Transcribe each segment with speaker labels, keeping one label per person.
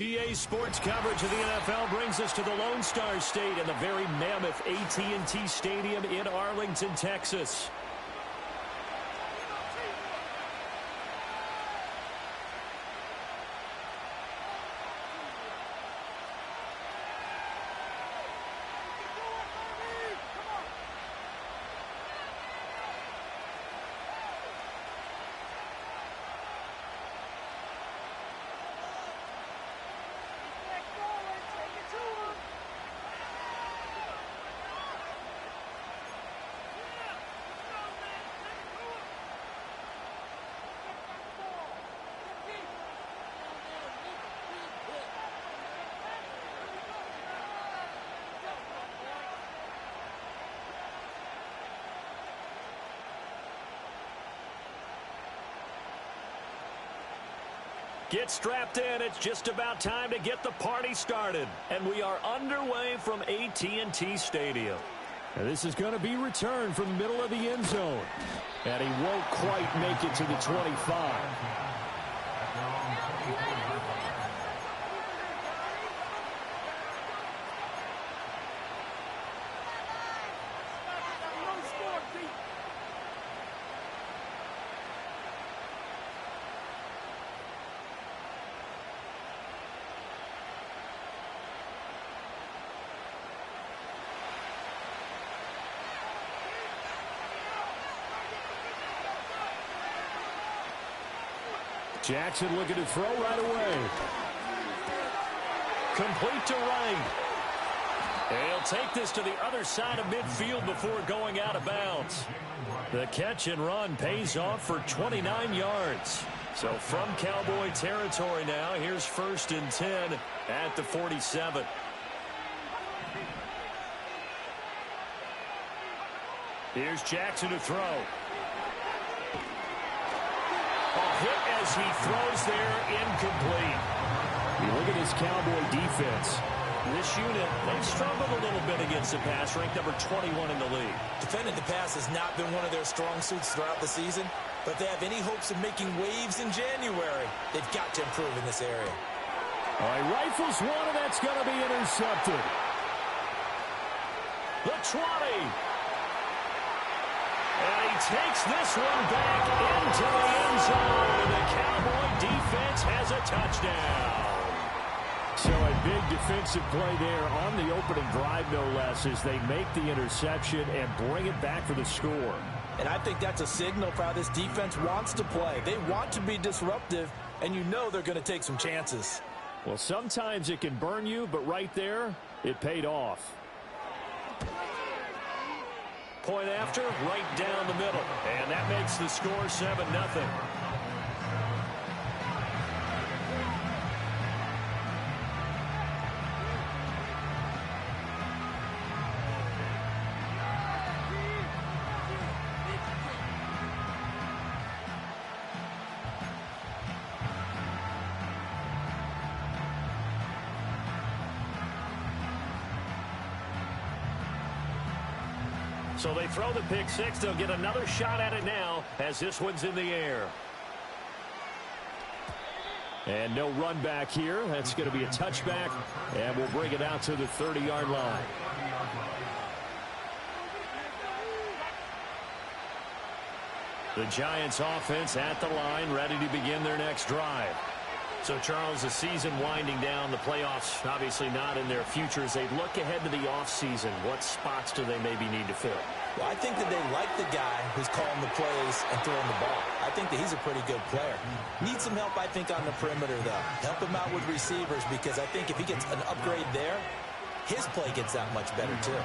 Speaker 1: EA Sports coverage of the NFL brings us to the Lone Star State and the very mammoth AT&T Stadium in Arlington, Texas. Get strapped in. It's just about time to get the party started. And we are underway from AT&T Stadium.
Speaker 2: And this is going to be returned from the middle of the end zone. And he won't quite make it to the 25. Jackson looking to throw right away.
Speaker 1: Complete to right. And he'll take this to the other side of midfield before going out of bounds. The catch and run pays off for 29 yards. So from Cowboy territory now, here's 1st and 10 at the 47. Here's Jackson to throw. Hit as he throws there, incomplete.
Speaker 2: You look at this Cowboy defense.
Speaker 1: This unit, they've struggled a little bit against the pass, ranked number 21 in the league.
Speaker 3: Defending the pass has not been one of their strong suits throughout the season, but if they have any hopes of making waves in January, they've got to improve in this area.
Speaker 2: All right, rifles one, and that's going to be intercepted.
Speaker 1: The 20. And he takes this one back into the end zone. And the Cowboy defense has a touchdown.
Speaker 2: So a big defensive play there on the opening drive, no less, as they make the interception and bring it back for the score.
Speaker 3: And I think that's a signal for how this defense wants to play. They want to be disruptive, and you know they're going to take some chances.
Speaker 2: Well, sometimes it can burn you, but right there, it paid off.
Speaker 1: Point after, right down the middle. And that makes the score 7-0. So they throw the pick six. They'll get another shot at it now as this one's in the air.
Speaker 2: And no run back here. That's going to be a touchback, and we'll bring it out to the 30-yard line. The Giants offense at the line, ready to begin their next drive. So, Charles, the season winding down, the playoffs obviously not in their future. As they look ahead to the offseason, what spots do they maybe need to fill?
Speaker 3: Well, I think that they like the guy who's calling the plays and throwing the ball. I think that he's a pretty good player. Needs some help, I think, on the perimeter, though. Help him out with receivers, because I think if he gets an upgrade there, his play gets that much better, too.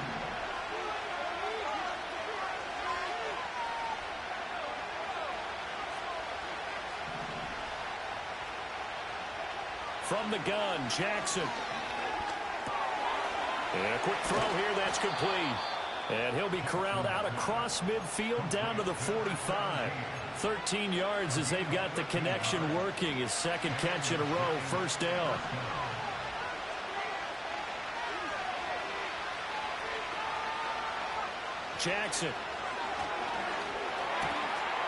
Speaker 1: From the gun, Jackson. And a quick throw here, that's complete. And he'll be corralled out across midfield down to the 45. 13 yards as they've got the connection working. His second catch in a row, first down. Jackson.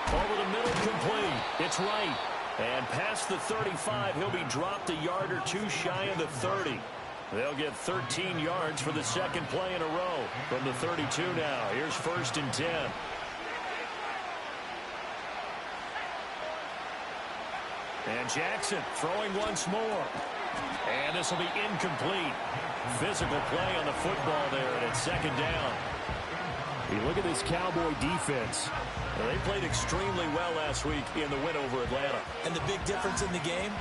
Speaker 1: Over the middle, complete. It's right. And past the 35, he'll be dropped a yard or two shy of the 30. They'll get 13 yards for the second play in a row from the 32 now. Here's 1st and 10. And Jackson throwing once more. And this will be incomplete. Physical play on the football there, and it's 2nd down. You look at this Cowboy defense. They played extremely well last week in the win over Atlanta.
Speaker 3: And the big difference in the game,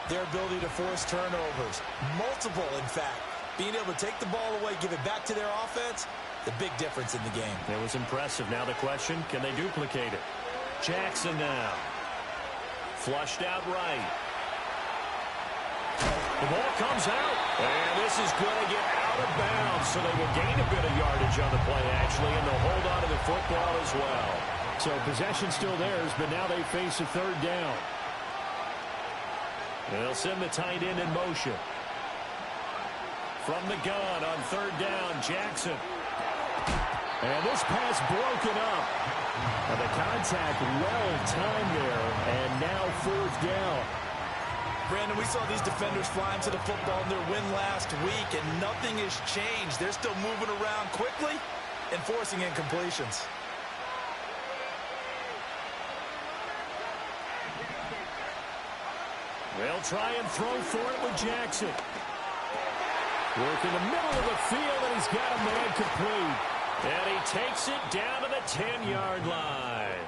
Speaker 3: their ability to force turnovers. Multiple, in fact. Being able to take the ball away, give it back to their offense, the big difference in the game.
Speaker 1: It was impressive. Now the question, can they duplicate it? Jackson now. Flushed out right. The ball comes out. And this is going to get out of bounds, so they will gain a bit of yardage on the play, actually, and they'll hold on to the football as well. So possession still theirs, but now they face a 3rd down. They'll send the tight end in motion. From the gun on 3rd down, Jackson. And this pass broken up. And the contact well-timed there, and now 4th down.
Speaker 3: Brandon, we saw these defenders flying to the football in their win last week, and nothing has changed. They're still moving around quickly and forcing incompletions.
Speaker 1: They'll try and throw for it with Jackson. Work in the middle of the field, and he's got a man complete. And he takes it down to the 10-yard line.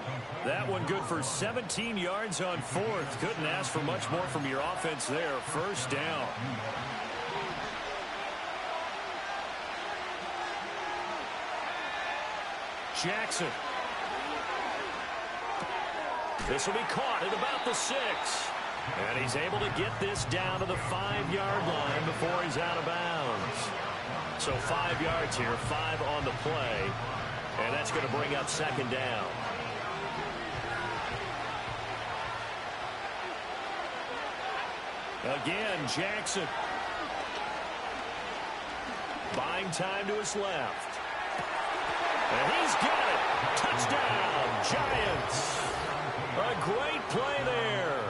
Speaker 1: That one good for 17 yards on 4th. Couldn't ask for much more from your offense there. 1st down. Jackson. This will be caught at about the 6. And he's able to get this down to the 5-yard line before he's out of bounds. So 5 yards here, 5 on the play. And that's going to bring up 2nd down. Again, Jackson. Buying time to his left. And he's got it. Touchdown, Giants. A great play there.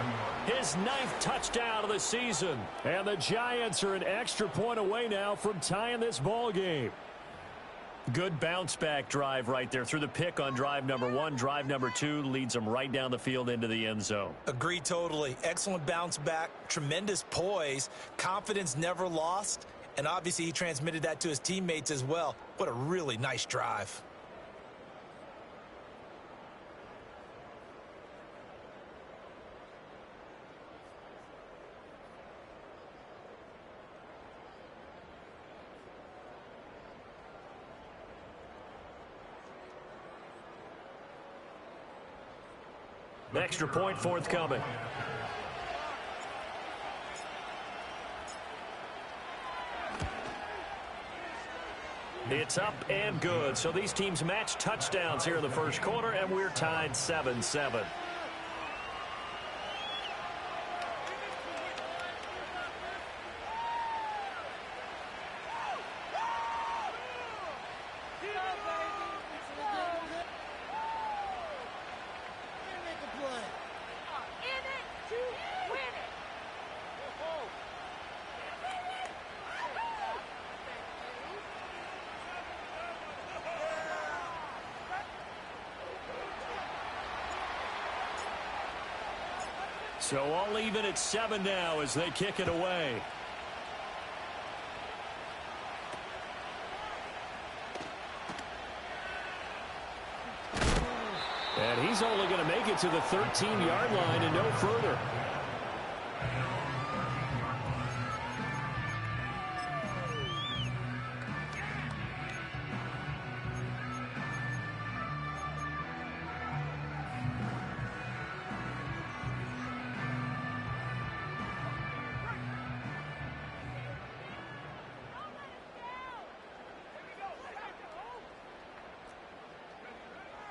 Speaker 1: His 9th touchdown of the season. And the Giants are an extra point away now from tying this ball game. Good bounce-back drive right there through the pick on drive number 1. Drive number 2 leads them right down the field into the end zone.
Speaker 3: Agree totally. Excellent bounce back, tremendous poise, confidence never lost, and obviously he transmitted that to his teammates as well. What a really nice drive.
Speaker 1: Extra point forthcoming. It's up and good. So these teams match touchdowns here in the first quarter, and we're tied 7-7. So all even at 7 now as they kick it away. And he's only going to make it to the 13-yard line and no further.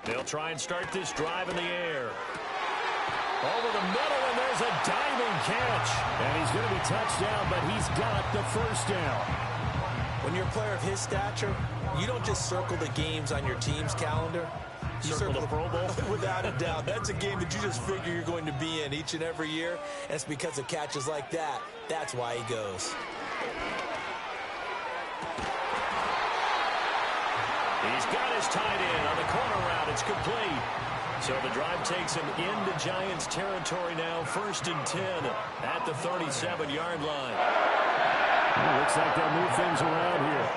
Speaker 1: They'll try and start this drive in the air. Over the middle, and there's a diving catch. And he's going to be touched down, but he's got the first down.
Speaker 3: When you're a player of his stature, you don't just circle the games on your team's calendar.
Speaker 1: circle the Pro Bowl?
Speaker 3: Without a doubt. That's a game that you just figure you're going to be in each and every year. And it's because of catches like that. That's why he goes.
Speaker 1: He's got his tight end on the corner route. It's complete. So the drive takes him into Giants territory now, 1st and 10 at the 37-yard line.
Speaker 2: Well, looks like they'll move things around here.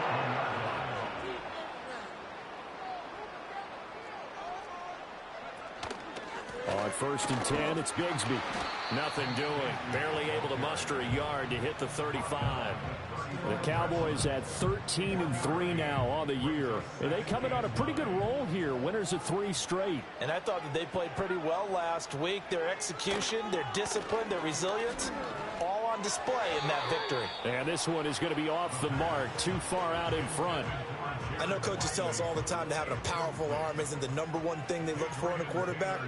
Speaker 2: On 1st and 10, it's Bigsby.
Speaker 1: Nothing doing. Barely able to muster a yard to hit the 35.
Speaker 2: The Cowboys at 13-3 now on the year. And they coming on a pretty good roll here. Winners of 3 straight.
Speaker 3: And I thought that they played pretty well last week. Their execution, their discipline, their resilience, all on display in that victory.
Speaker 2: And this one is going to be off the mark, too far out in front.
Speaker 3: I know coaches tell us all the time that having a powerful arm isn't the #1 thing they look for in a quarterback.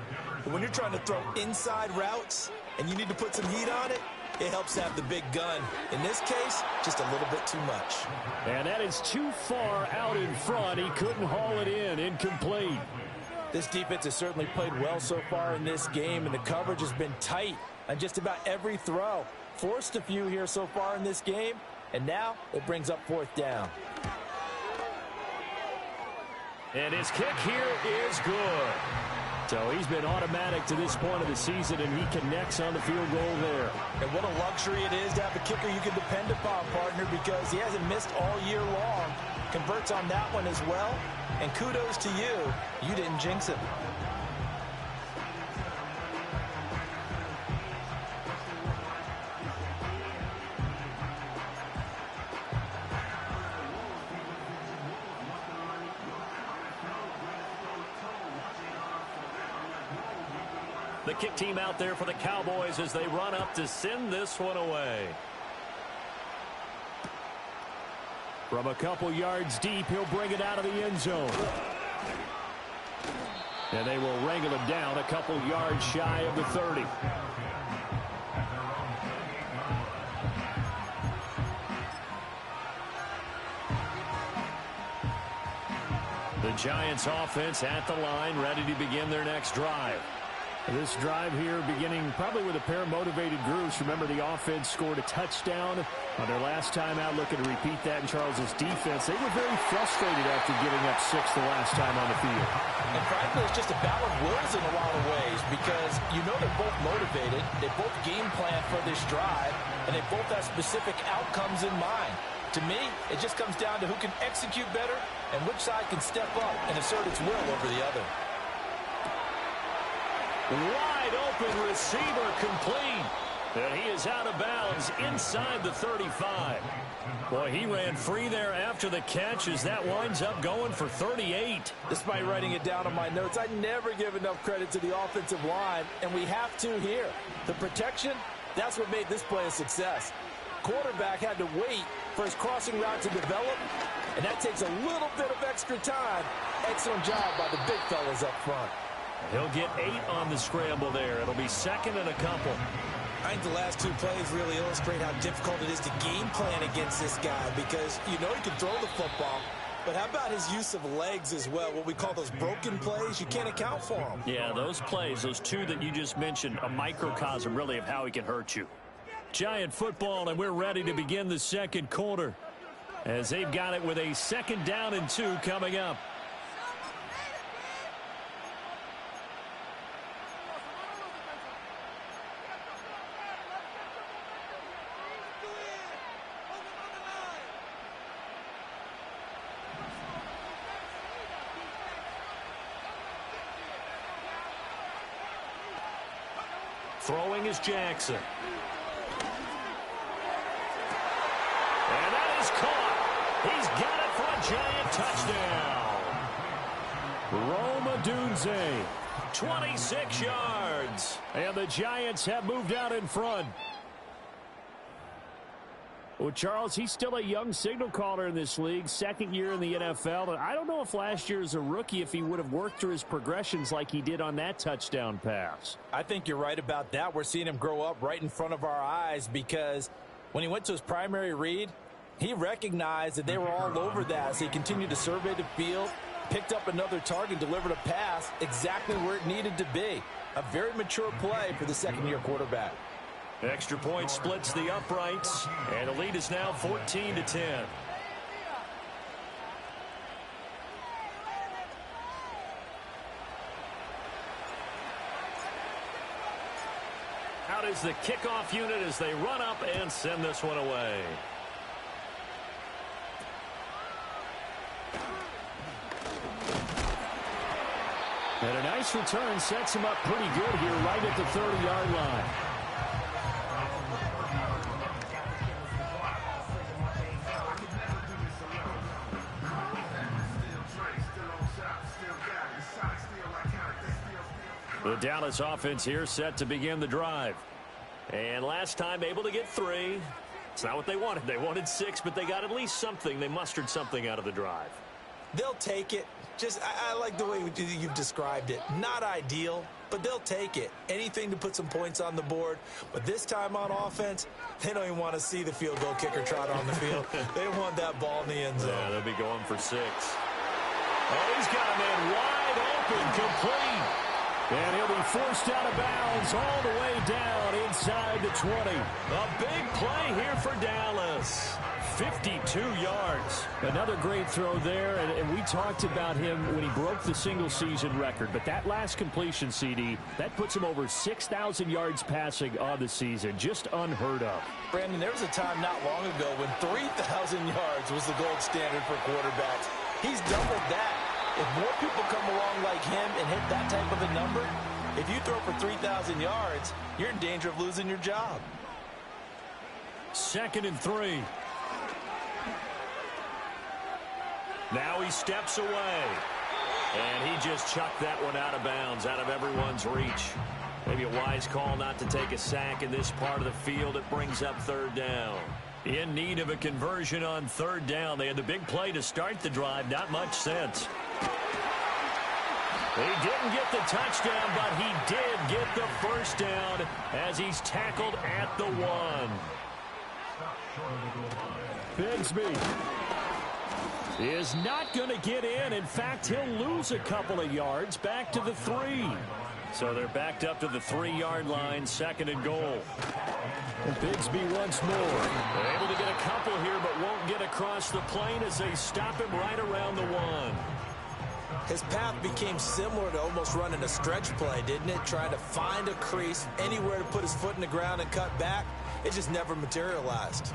Speaker 3: But when you're trying to throw inside routes and you need to put some heat on it, it helps to have the big gun. In this case, just a little bit too much.
Speaker 2: And that is too far out in front. He couldn't haul it in. Incomplete.
Speaker 3: This defense has certainly played well so far in this game, and the coverage has been tight on just about every throw. Forced a few here so far in this game, and now it brings up 4th down.
Speaker 1: And his kick here is good.
Speaker 2: So he's been automatic to this point of the season, and he connects on the field goal there.
Speaker 3: And what a luxury it is to have a kicker you can depend upon, partner, because he hasn't missed all year long. Converts on that one as well. And kudos to you. You didn't jinx it.
Speaker 1: The kick team out there for the Cowboys as they run up to send this one away.
Speaker 2: From a couple yards deep, he'll bring it out of the end zone. And they will wrangle him down a couple yards shy of the 30.
Speaker 1: The Giants offense at the line, ready to begin their next drive.
Speaker 2: This drive here beginning probably with a pair of motivated groups. Remember, the offense scored a touchdown on their last time out, looking to repeat that in Charles's defense. They were very frustrated after giving up 6 the last time on the field.
Speaker 3: And frankly, it's just a battle of wills in a lot of ways because you know they're both motivated. They both game plan for this drive, and they both have specific outcomes in mind. To me, it just comes down to who can execute better and which side can step up and assert its will over the other.
Speaker 1: Wide open receiver complete. And he is out of bounds inside the 35. Boy, he ran free there after the catch as that winds up going for 38.
Speaker 3: Despite writing it down on my notes, I never give enough credit to the offensive line, and we have to here. The protection, that's what made this play a success. Quarterback had to wait for his crossing route to develop, and that takes a little bit of extra time. Excellent job by the big fellas up front.
Speaker 1: He'll get 8 on the scramble there. It'll be 2nd and a couple.
Speaker 3: I think the last 2 plays really illustrate how difficult it is to game plan against this guy because you know he can throw the football, but how about his use of legs as well? What we call those broken plays, you can't account for them.
Speaker 1: Yeah, those plays, those 2 that you just mentioned, a microcosm really of how he can hurt you. Giant football, and we're ready to begin the 2nd quarter as they've got it with a 2nd down and 2 coming up. Throwing is Jackson. And that is caught. He's got it for a Giant touchdown. Rome Odunze, 26 yards.
Speaker 2: And the Giants have moved out in front. Well, Charles, he's still a young signal caller in this league, 2nd year in the NFL. And I don't know if last year as a rookie, if he would have worked through his progressions like he did on that touchdown pass.
Speaker 3: I think you're right about that. We're seeing him grow up right in front of our eyes because when he went to his primary read, he recognized that they were all over that. So he continued to survey the field, Picked up another target, delivered a pass exactly where it needed to be. A very mature play for the second-year quarterback.
Speaker 1: Extra point splits the uprights, and the lead is now 14-10. Out is the kickoff unit as they run up and send this one away. And a nice return sets him up pretty good here right at the 30-yard line. The Dallas offense here set to begin the drive. And last time able to get 3. It's not what they wanted. They wanted 6, but they got at least something. They mustered something out of the drive.
Speaker 3: They'll take it. I like the way you've described it. Not ideal, but they'll take it. Anything to put some points on the board. But this time on offense, they don't even want to see the field goal kicker trot on the field. They want that ball in the end zone.
Speaker 1: Yeah, they'll be going for 6. Oh, he's got a man wide open, complete. And he'll be forced out of bounds all the way down inside the 20. A big play here for Dallas. 52 yards. Another great throw there, and we talked about him when he broke the single-season record. But that last completion, CD, that puts him over 6,000 yards passing on the season. Just unheard of.
Speaker 3: Brandon, there was a time not long ago when 3,000 yards was the gold standard for quarterbacks. He's doubled that. If more people come along like him and hit that type of a number, if you throw for 3,000 yards, you're in danger of losing your job.
Speaker 1: 2nd and 3. Now he steps away. And he just chucked that one out of bounds, out of everyone's reach. Maybe a wise call not to take a sack in this part of the field. It brings up 3rd down. In need of a conversion on 3rd down. They had the big play to start the drive. Not much sense. He didn't get the touchdown, but he did get the 1st down as he's tackled at the 1. Bigsby is not going to get in. In fact, he'll lose a couple of yards back to the 3. So they're backed up to the 3-yard line, 2nd and goal. And Bigsby once more. They're able to get a couple here, but won't get across the plane as they stop him right around the 1.
Speaker 3: His path became similar to almost running a stretch play, didn't it? Trying to find a crease, anywhere to put his foot in the ground and cut back. It just never materialized.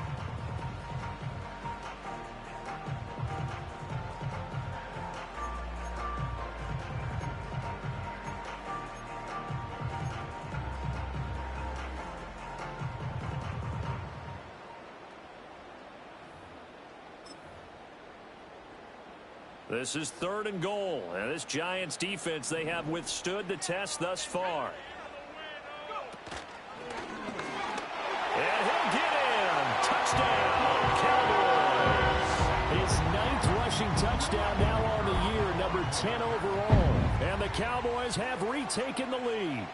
Speaker 1: This is 3rd and goal. And this Giants defense, they have withstood the test thus far. And he'll get in. Touchdown, Cowboys. His 9th rushing touchdown now on the year, number 10 overall. And the Cowboys have retaken the lead.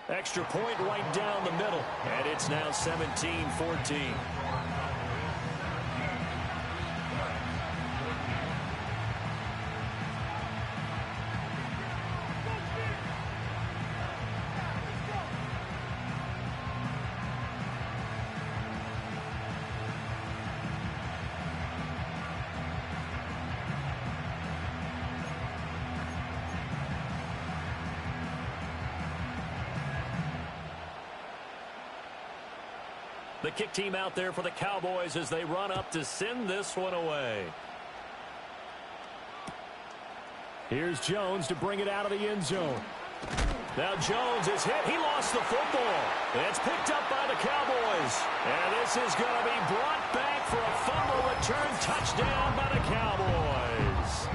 Speaker 1: Extra point right down the middle. And it's now 17-14. The kick team out there for the Cowboys as they run up to send this one away. Here's Jones to bring it out of the end zone. Now Jones is hit. He lost the football. It's picked up by the Cowboys. And this is going to be brought back for a fumble return touchdown by the Cowboys.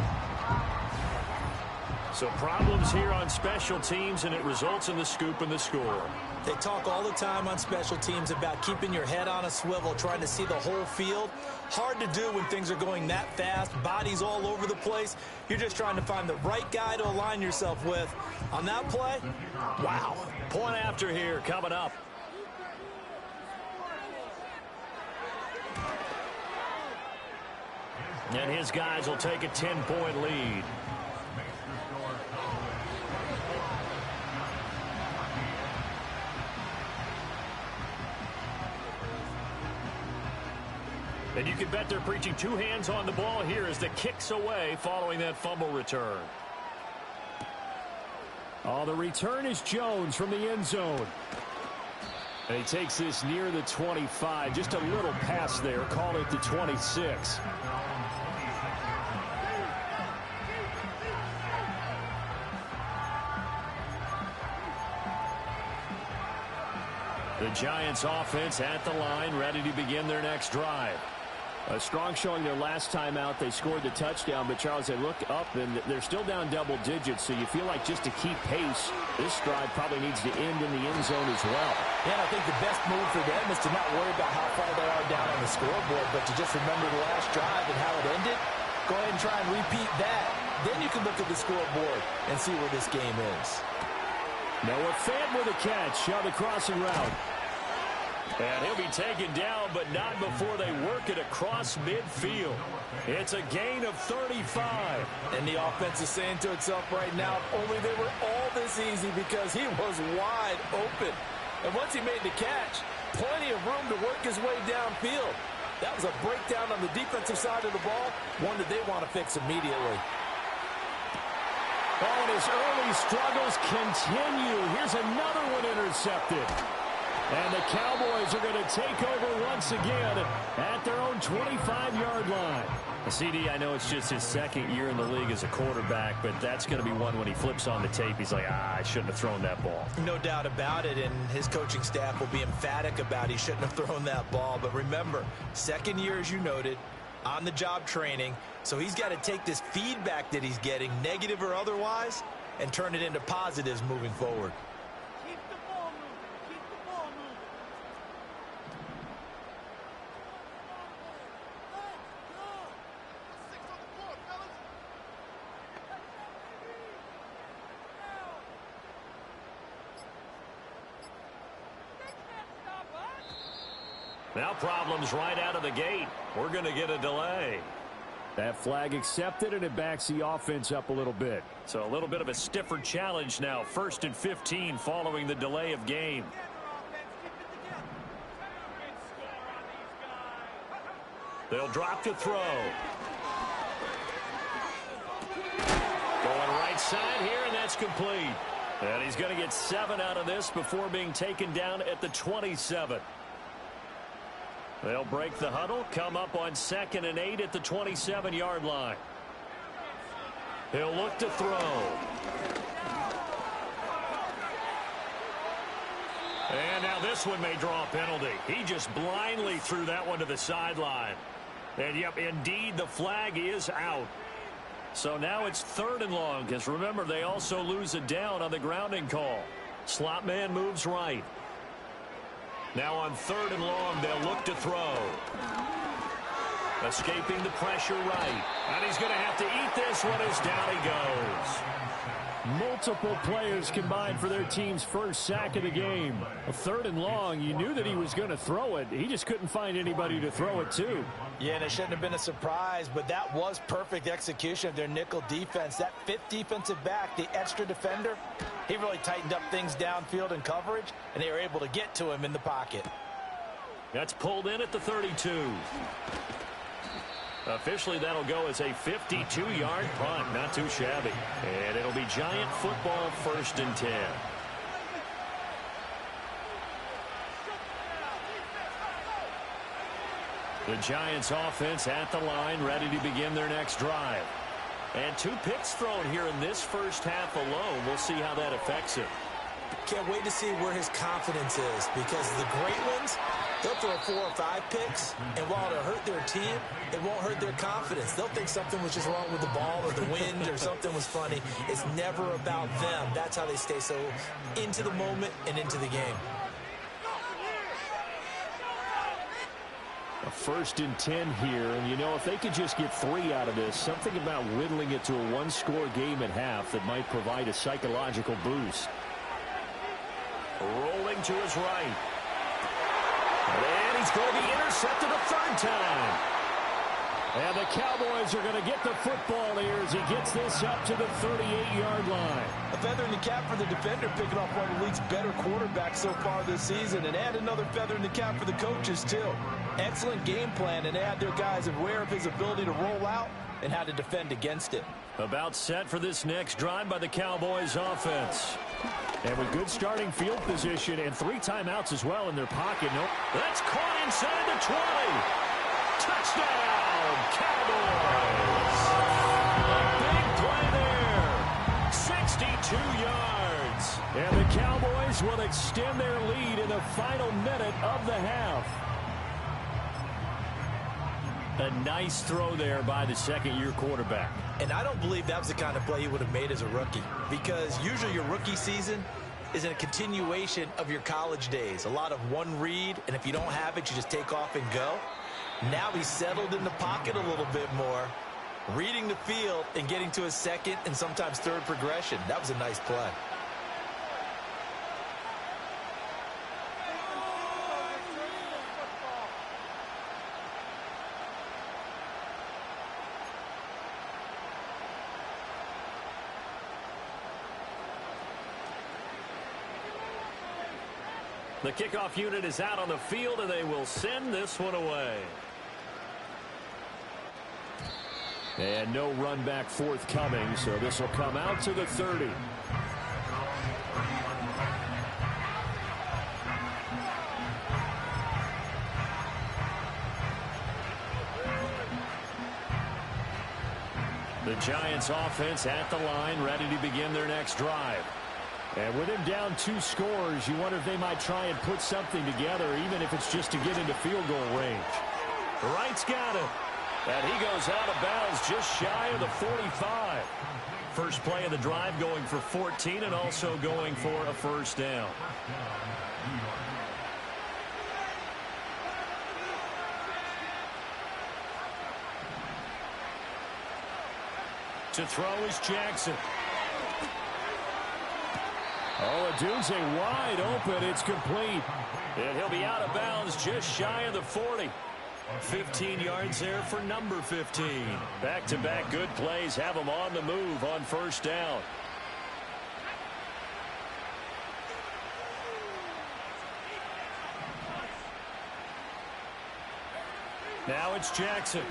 Speaker 1: So problems here on special teams, and it results in the scoop and the score.
Speaker 3: They talk all the time on special teams about keeping your head on a swivel, trying to see the whole field. Hard to do when things are going that fast, bodies all over the place. You're just trying to find the right guy to align yourself with. On that play, wow.
Speaker 1: Point after here coming up. And his guys will take a 10-point lead. And you can bet they're preaching two hands on the ball here as the kick's away following that fumble return. Oh, the return is Jones from the end zone. And he takes this near the 25. Just a little pass there. Call it the 26. The Giants offense at the line, ready to begin their next drive. A strong showing their last time out. They scored the touchdown, but Charles, they look up and they're still down double digits, so you feel like just to keep pace, this drive probably needs to end in the end zone as well.
Speaker 3: Yeah, and I think the best move for them is to not worry about how far they are down on the scoreboard, but to just remember the last drive and how it ended. Go ahead and try and repeat that. Then you can look at the scoreboard and see where this game is.
Speaker 1: Noah Fant with a catch on the crossing route. And he'll be taken down, but not before they work it across midfield. It's a gain of 35.
Speaker 3: And the offense is saying to itself right now, only they were all this easy because he was wide open. And once he made the catch, plenty of room to work his way downfield. That was a breakdown on the defensive side of the ball, one that they want to fix immediately.
Speaker 1: Oh, and his early struggles continue. Here's another one intercepted. And the Cowboys are going to take over once again at their own 25-yard line. CD, I know it's just his second year in the league as a quarterback, but that's going to be one when he flips on the tape. He's like, I shouldn't have thrown that ball.
Speaker 3: No doubt about it, and his coaching staff will be emphatic about he shouldn't have thrown that ball. But remember, second year, as you noted, on-the-job training, so he's got to take this feedback that he's getting, negative or otherwise, and turn it into positives moving forward.
Speaker 1: Now problems right out of the gate. We're going to get a delay. That flag accepted, and it backs the offense up a little bit. So a little bit of a stiffer challenge now. 1st and 15 following the delay of game. They'll drop to throw. Going right side here, and that's complete. And he's going to get 7 out of this before being taken down at the 27. They'll break the huddle, come up on 2nd and 8 at the 27-yard line. He'll look to throw. And now this one may draw a penalty. He just blindly threw that one to the sideline. And, yep, indeed, the flag is out. So now it's 3rd and long, because remember, they also lose a down on the grounding call. Slot man moves right. Now on 3rd and long, they'll look to throw. Escaping the pressure right. And he's going to have to eat this one as down he goes. Multiple players combined for their team's first sack of the game. A 3rd and long, you knew that he was going to throw it. He just couldn't find anybody to throw it to.
Speaker 3: Yeah, and it shouldn't have been a surprise, but that was perfect execution of their nickel defense. That 5th defensive back, the extra defender, he really tightened up things downfield in coverage, and they were able to get to him in the pocket.
Speaker 1: That's pulled in at the 32. Officially, that'll go as a 52-yard punt. Not too shabby. And it'll be Giant football 1st and 10. The Giants offense at the line, ready to begin their next drive. And 2 picks thrown here in this first half alone. We'll see how that affects him.
Speaker 3: Can't wait to see where his confidence is, because the great ones, They'll throw 4 or 5 picks, and while it'll hurt their team, it won't hurt their confidence. They'll think something was just wrong with the ball or the wind or something was funny. It's never about them. That's how they stay so into the moment and into the game.
Speaker 2: A 1st and 10 here, and you know, if they could just get 3 out of this, something about whittling it to a 1-score game at half that might provide a psychological boost.
Speaker 1: Rolling to his right. And he's going to be intercepted a 3rd time.
Speaker 2: And the Cowboys are going to get the football here as he gets this up to the 38-yard line.
Speaker 4: A feather in the cap for the defender, picking off one of the league's better quarterbacks so far this season, and add another feather in the cap for the coaches, too. Excellent game plan, and they had their guys aware of his ability to roll out and how to defend against it.
Speaker 1: About set for this next drive by the Cowboys offense.
Speaker 2: And with good starting field position and 3 timeouts as well in their pocket.
Speaker 1: That's caught inside the 20. Touchdown, Cowboys. A big play there. 62 yards.
Speaker 2: And the Cowboys will extend their lead in the final minute of the half.
Speaker 1: A nice throw there by the 2nd-year quarterback.
Speaker 3: And I don't believe that was the kind of play he would have made as a rookie, because usually your rookie season is a continuation of your college days. A lot of one read, and if you don't have it, you just take off and go. Now he's settled in the pocket a little bit more, reading the field and getting to his 2nd and sometimes 3rd progression. That was a nice play.
Speaker 1: The kickoff unit is out on the field, and they will send this one away.
Speaker 2: And no run back forthcoming, so this will come out to the 30.
Speaker 1: The Giants offense at the line, ready to begin their next drive.
Speaker 2: And with him down 2 scores, you wonder if they might try and put something together, even if it's just to get into field goal range.
Speaker 1: Wright's got it. And he goes out of bounds just shy of the 45. First play of the drive going for 14 and also going for a 1st down. To throw is Jackson.
Speaker 2: Oh, Odunze wide open. It's complete.
Speaker 1: And he'll be out of bounds just shy of the 40. 15 yards there for number 15. Back-to-back good plays have him on the move on 1st down. Now it's Jackson.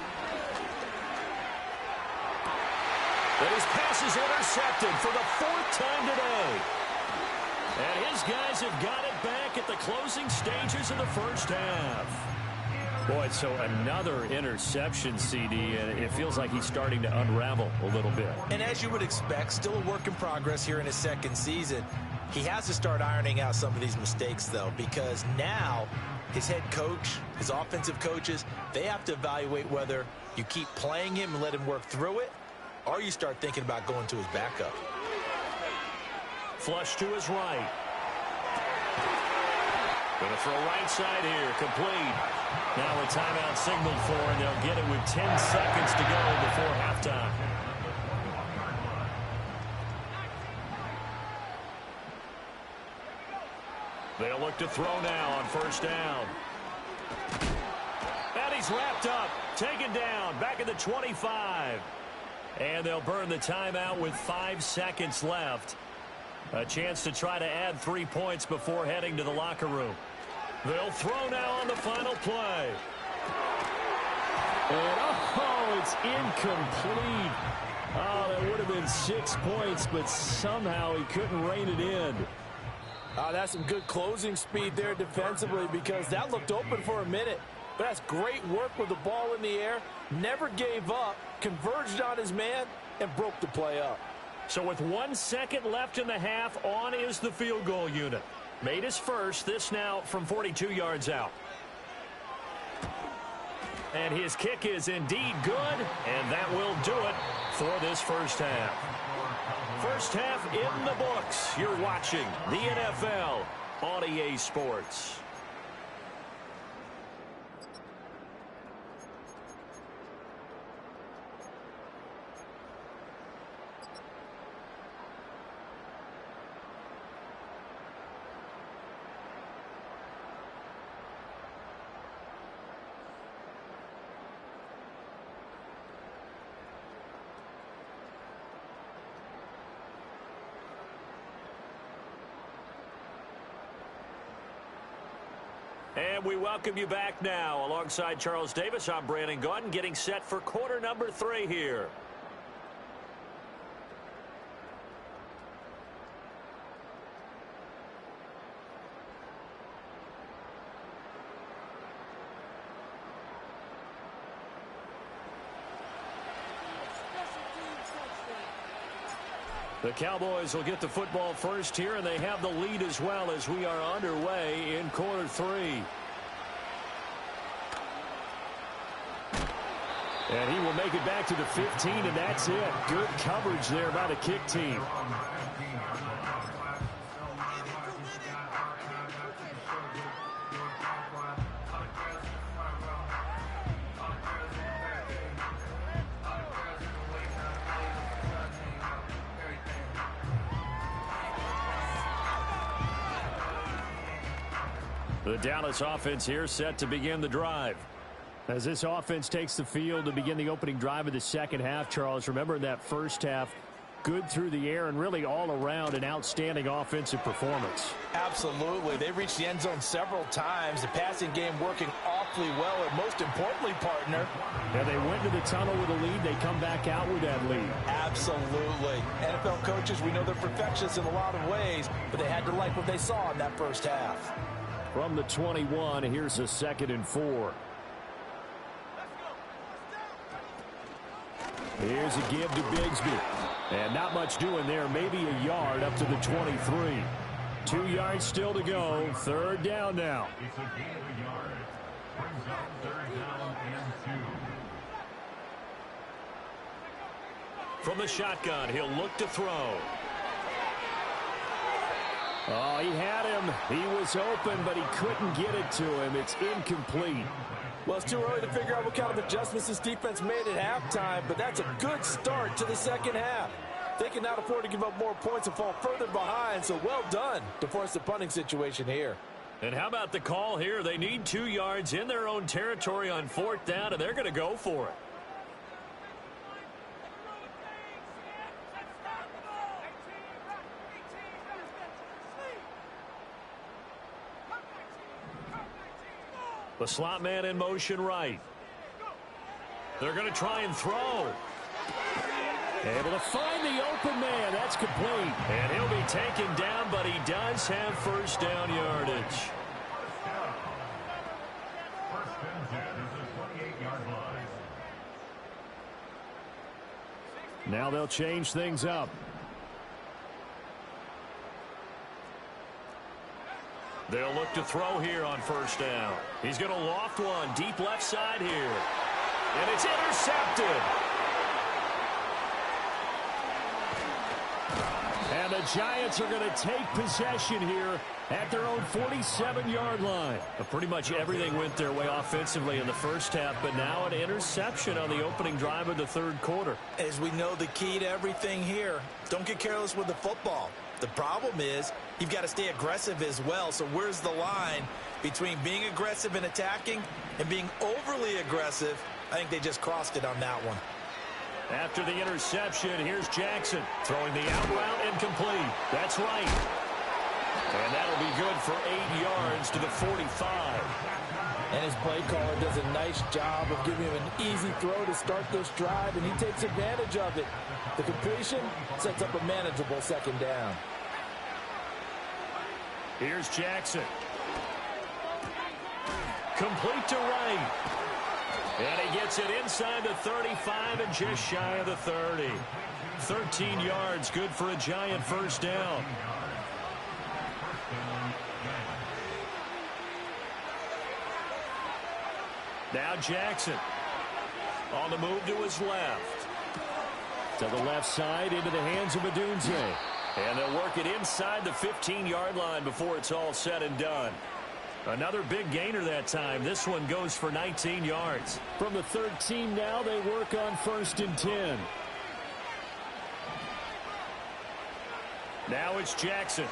Speaker 1: But his pass is intercepted for the 4th time today. And his guys have got it back at the closing stages of the 1st half. Boy, so another interception, CD, and it feels like he's starting to unravel a little bit.
Speaker 3: And as you would expect, still a work in progress here in his 2nd season. He has to start ironing out some of these mistakes, though, because now his head coach, his offensive coaches, they have to evaluate whether you keep playing him and let him work through it, or you start thinking about going to his backup.
Speaker 1: Flush to his right. Going to throw right side here, complete. Now a timeout signaled for, and they'll get it with 10 seconds to go before halftime. They'll look to throw now on 1st down. And he's wrapped up, taken down, back at the 25. And they'll burn the timeout with 5 seconds left. A chance to try to add 3 points before heading to the locker room. They'll throw now on the final play.
Speaker 2: And it's incomplete. Oh, that would have been 6 points, but somehow he couldn't rein it in.
Speaker 4: That's some good closing speed there defensively, because that looked open for a minute. But that's great work with the ball in the air. Never gave up, converged on his man, and broke the play up.
Speaker 1: So with 1 second left in the half, on is the field goal unit. Made his first, this now from 42 yards out. And his kick is indeed good, and that will do it for this first half. First half in the books. You're watching the NFL on EA Sports. And we welcome you back now. Alongside Charles Davis, I'm Brandon Gaudin, getting set for quarter number 3 here. The Cowboys will get the football first here, and they have the lead as well as we are underway in quarter 3. And he will make it back to the 15, and that's it. Good coverage there by the kick team. The Dallas offense here set to begin the drive. As this offense takes the field to begin the opening drive of the second half, Charles, remember in that first half, good through the air and really all around an outstanding offensive performance.
Speaker 4: Absolutely. They reached the end zone several times. The passing game working awfully well, and most importantly, partner.
Speaker 1: Yeah, they went to the tunnel with a lead. They come back out with that lead.
Speaker 4: Absolutely. NFL coaches, we know they're perfectionists in a lot of ways, but they had to like what they saw in that first half.
Speaker 1: From the 21, here's a 2nd and 4. Here's a give to Bigsby. And not much doing there. Maybe a yard up to the 23. 2 yards still to go. 3rd down now.
Speaker 5: It's a gain of a yard. Brings up 3rd down and 2.
Speaker 1: From the shotgun, he'll look to throw. Oh, he had him. He was open, but he couldn't get it to him. It's incomplete.
Speaker 4: Well, it's too early to figure out what kind of adjustments this defense made at halftime, but that's a good start to the second half. They cannot afford to give up more points and fall further behind, so well done to force the punting situation here.
Speaker 1: And how about the call here? They need 2 yards in their own territory on 4th down, and they're going to go for it. The slot man in motion right. They're going to try and throw. Able to find the open man. That's complete. And he'll be taken down, but he does have 1st down yardage.
Speaker 5: First and 10 is the 28-yard line.
Speaker 1: Now they'll change things up. They'll look to throw here on 1st down. He's going to loft one deep left side here. And it's intercepted. And the Giants are going to take possession here at their own 47-yard line. Pretty much everything went their way offensively in the first half, but now an interception on the opening drive of the 3rd quarter.
Speaker 3: As we know, the key to everything here, don't get careless with the football. The problem is you've got to stay aggressive as well. So where's the line between being aggressive and attacking and being overly aggressive? I think they just crossed it on that one.
Speaker 1: After the interception, here's Jackson throwing the out route incomplete. That's right. And that'll be good for 8 yards to the 45.
Speaker 4: And his play caller does a nice job of giving him an easy throw to start this drive, and he takes advantage of it. The completion sets up a manageable 2nd down.
Speaker 1: Here's Jackson. Complete to right. And he gets it inside the 35 and just shy of the 30. 13 yards, good for a Giant 1st down. Now Jackson on the move to his left. To the left side into the hands of Odunze. And they'll work it inside the 15-yard line before it's all said and done. Another big gainer that time. This one goes for 19 yards. From the 13 now, they work on 1st and 10. Now it's Jackson.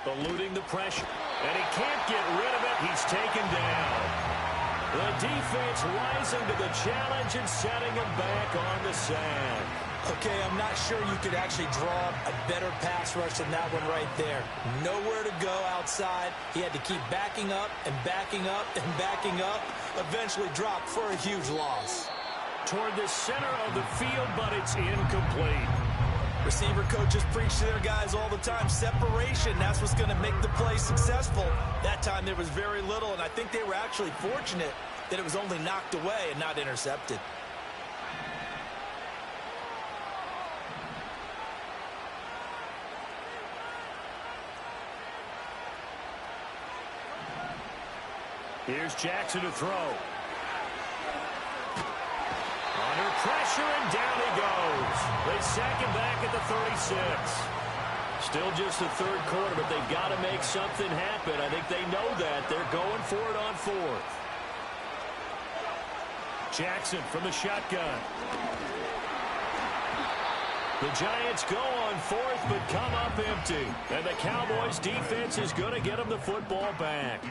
Speaker 1: Eluding the pressure. And he can't get rid of it. He's taken down. The defense rising to the challenge and setting him back on the sand.
Speaker 3: Okay, I'm not sure you could actually draw a better pass rush than that one right there. Nowhere to go outside. He had to keep backing up and backing up and backing up. Eventually dropped for a huge loss.
Speaker 1: Toward the center of the field, but it's incomplete.
Speaker 3: Receiver coaches preach to their guys all the time. Separation, that's what's going to make the play successful. That time there was very little, and I think they were actually fortunate that it was only knocked away and not intercepted.
Speaker 1: Here's Jackson to throw. Under pressure, and down he goes. They sack him back at the 36. Still just the third quarter, but they've got to make something happen. I think they know that. They're going for it on 4th. Jackson from the shotgun. The Giants go on 4th, but come up empty. And the Cowboys defense is going to get them the football back.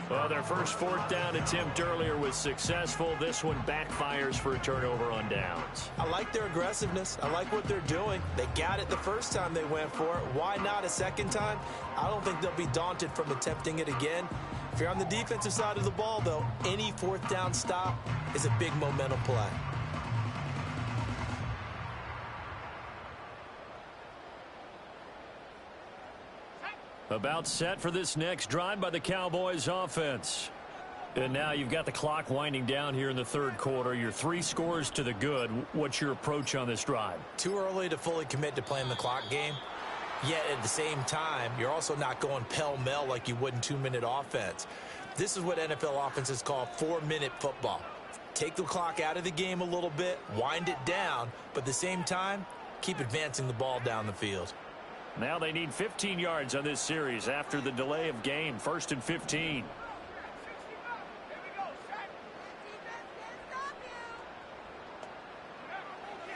Speaker 1: Well, their first 4th down attempt earlier was successful. This one backfires for a turnover on downs.
Speaker 3: I like their aggressiveness. I like what they're doing. They got it the first time they went for it. Why not a second time? I don't think they'll be daunted from attempting it again. If you're on the defensive side of the ball, though, any 4th down stop is a big momentum play.
Speaker 1: About set for this next drive by the Cowboys offense. And now you've got the clock winding down here in the third quarter. Your 3 scores to the good. What's your approach on this drive?
Speaker 3: Too early to fully commit to playing the clock game. Yet at the same time, you're also not going pell-mell like you would in 2-minute offense. This is what NFL offenses call 4-minute football. Take the clock out of the game a little bit, wind it down, but at the same time, keep advancing the ball down the field.
Speaker 1: Now they need 15 yards on this series after the delay of game. 1st and 15.